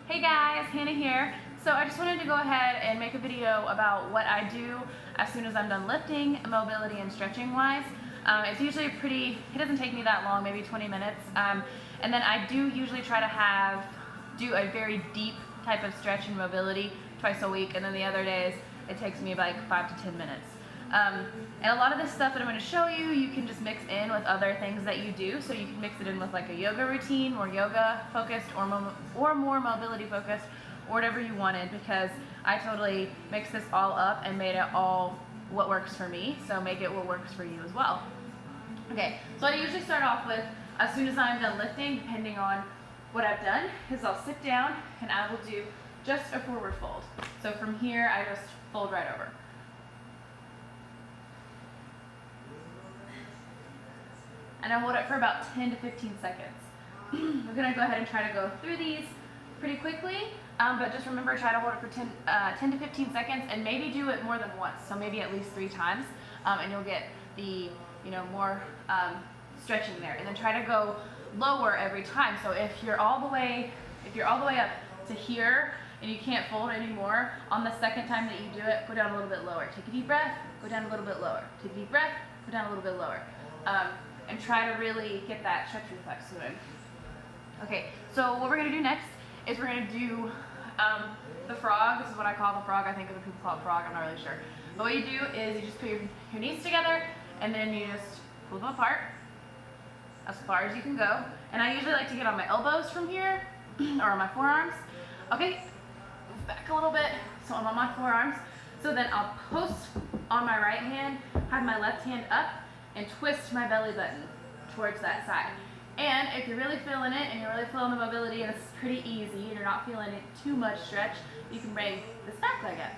Hey guys, Hannah here. So I just wanted to go ahead and make a video about what I do as soon as I'm done lifting, mobility and stretching wise. It's usually it doesn't take me that long, maybe 20 minutes. And then I do usually try to do a very deep type of stretch and mobility twice a week, and then the other days it takes me like 5 to 10 minutes. And a lot of this stuff that I'm going to show you, you can just mix in with other things that you do. So you can mix it in with like a yoga routine, more yoga focused or more mobility focused, or whatever you wanted, because I totally mixed this all up and made it all what works for me. So make it what works for you as well. Okay, so I usually start off with, as soon as I'm done lifting, depending on what I've done, is I'll sit down and I will do just a forward fold. So from here, I just fold right over. And I hold it for about 10 to 15 seconds. We're gonna go ahead and try to go through these pretty quickly, but just remember, try to hold it for 10 to 15 seconds, and maybe do it more than once, so maybe at least 3 times, and you'll get the more stretching there. And then try to go lower every time. So if you're all the way up to here and you can't fold anymore, on the second time that you do it, go down a little bit lower. Take a deep breath, go down a little bit lower. Take a deep breath, go down a little bit lower. And try to really get that stretch reflex going. Okay, so what we're gonna do next is we're gonna do the frog. This is what I call the frog. I think other people call it frog, I'm not really sure. But what you do is you just put your knees together, and then you just pull them apart as far as you can go. And I usually like to get on my elbows from here, or on my forearms. Okay, move back a little bit, so I'm on my forearms. So then I'll post on my right hand, have my left hand up, and twist my belly button towards that side. And if you're really feeling it, and you're really feeling the mobility, and it's pretty easy, and you're not feeling it too much stretch, you can bring this back leg up.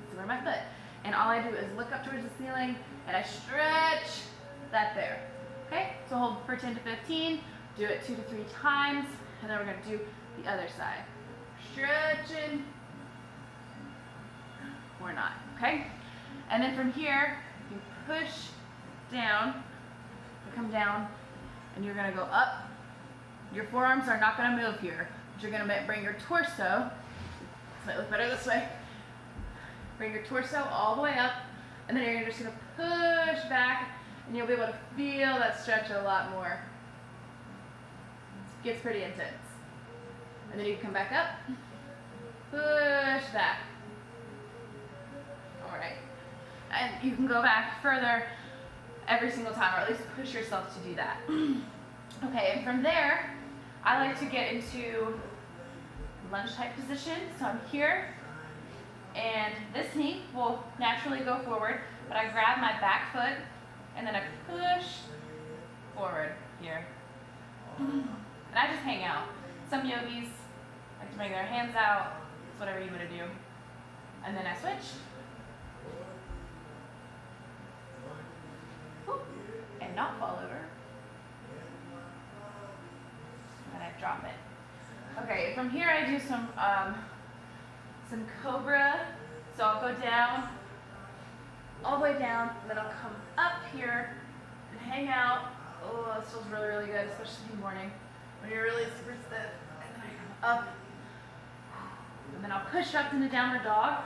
So where my foot. And all I do is look up towards the ceiling, and I stretch that there. Okay, so hold for 10 to 15, do it 2 to 3 times, and then we're gonna do the other side. Stretching, or not, okay? And then from here, you push down, you come down, and you're gonna go up. Your forearms are not gonna move here, but you're gonna bring your torso, this might look better this way, bring your torso all the way up, and then you're just gonna push back, and you'll be able to feel that stretch a lot more. It gets pretty intense. And then you can come back up, push back. All right, and you can go back further every single time, or at least push yourself to do that. Okay, and from there, I like to get into lunge type position. So I'm here, and this knee will naturally go forward, but I grab my back foot, and then I push forward here. And I just hang out. Some yogis like to bring their hands out. It's whatever you want to do. And then I switch. And not fall over. And I drop it. Okay, from here I do some cobra. So I'll go down, all the way down, and then I'll come up here and hang out. Oh, this feels really, really good, especially in the morning when you're really super stiff. And then I come up, and then I'll push up into downward dog,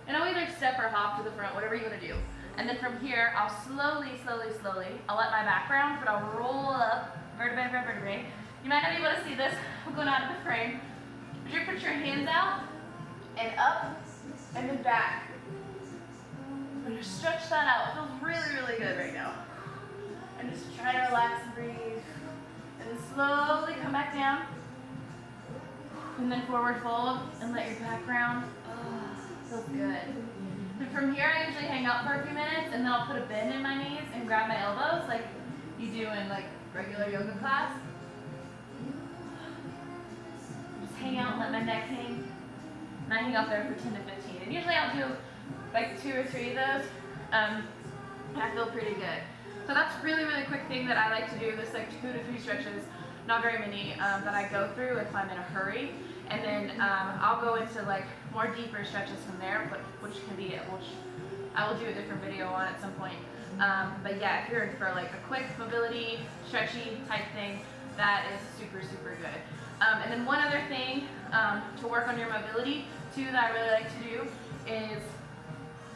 and I'll either step or hop to the front, whatever you want to do. And then from here, I'll slowly, I'll let my back round, but I'll roll up, vertebrae to vertebrae. You might not be able to see this, I'm going out of the frame. But you put your hands out, and up, and then back. And just stretch that out. It feels really, really good right now. And just try to relax and breathe. And then slowly come back down. And then forward fold, and let your back round. Oh, feels good. And from here, I usually hang out for a few minutes, and then I'll put a bend in my knees and grab my elbows like you do in like regular yoga class. Just hang out and let my neck hang. And I hang out there for 10 to 15. And usually I'll do like 2 or 3 of those, and I feel pretty good. So that's really, really quick thing that I like to do. This like 2 to 3 stretches, not very many that I go through if I'm in a hurry. And then I'll go into like more deeper stretches from there, which I will do a different video on at some point. But yeah, if you're in for like a quick mobility, stretchy type thing, that is super, super good. And then one other thing to work on your mobility too that I really like to do is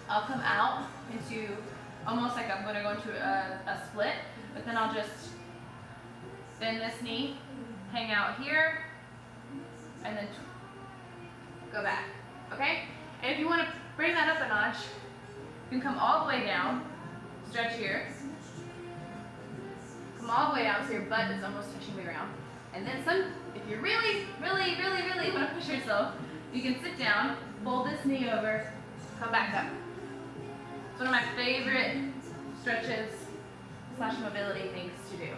I'll come out into almost like I'm going to go into a split, but then I'll just bend this knee, hang out here, and then go back, okay? And if you want to bring that up a notch, you can come all the way down, stretch here, come all the way down so your butt is almost touching the ground. And then if you really want to push yourself, you can sit down, fold this knee over, come back up. It's one of my favorite stretches / mobility things to do.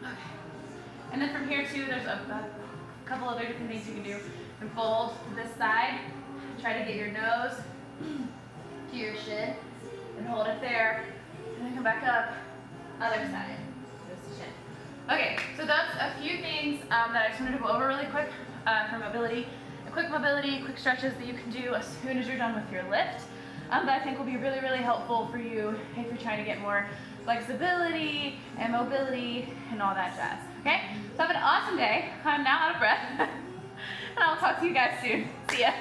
Okay. And then from here too, there's a couple other different things you can do. You can fold to this side, try to get your nose to your shin, and hold it there, and then come back up, other side, just the shin. Okay, so that's a few things that I just wanted to go over really quick for mobility. Quick mobility, quick stretches that you can do as soon as you're done with your lift that I think will be really helpful for you if you're trying to get more flexibility and mobility and all that jazz. Okay, so have an awesome day. I'm now out of breath and I'll talk to you guys soon. See ya.